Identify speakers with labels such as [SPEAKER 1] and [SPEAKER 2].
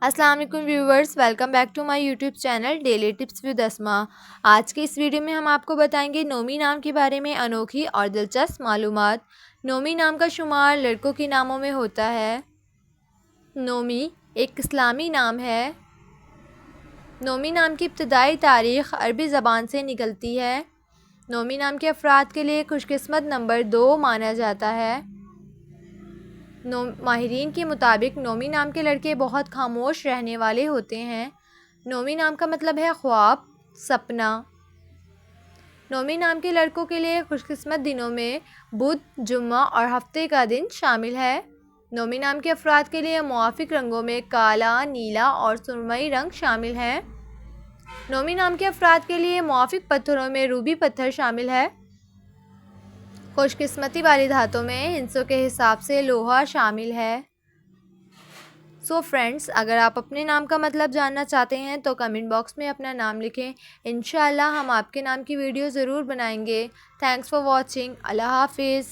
[SPEAKER 1] अस्सलाम वालेकुम viewers, welcome back to my YouTube channel daily tips with Asma. आज के इस वीडियो में हम आपको बताएंगे नोमी नाम के बारे में अनोखी और दिलचस्प मालूमात। नोमी नाम का शुमार लड़कों के नामों में होता है। नोमी एक इस्लामी नाम है। नोमी नाम की इब्तदाई तारीख़ अरबी ज़बान से निकलती है। नोमी नाम के अफराद के लिए खुशकिस्मत नंबर 2 माना जाता है। माहिरीन के मुताबिक नोमी नाम के लड़के बहुत खामोश रहने वाले होते हैं। नोमी नाम का मतलब है ख्वाब, सपना। नोमी नाम के लड़कों के लिए खुशकिस्मत दिनों में बुध, जुम्मा और हफ्ते का दिन शामिल है। नोमी नाम के अफराद के लिए मुआफिक रंगों में काला, नीला और सुरमई रंग शामिल हैं। नोमी नाम के अफराद के लिए मुआफिक पत्थरों में रूबी पत्थर शामिल है। खुशकिस्मती वाली धातों में हिंसों के हिसाब से लोहा शामिल है। सो फ्रेंड्स, अगर आप अपने नाम का मतलब जानना चाहते हैं तो कमेंट बॉक्स में अपना नाम लिखें। इंशाल्लाह हम आपके नाम की वीडियो ज़रूर बनाएंगे। Thanks for watching. अल्लाह हाफिज़।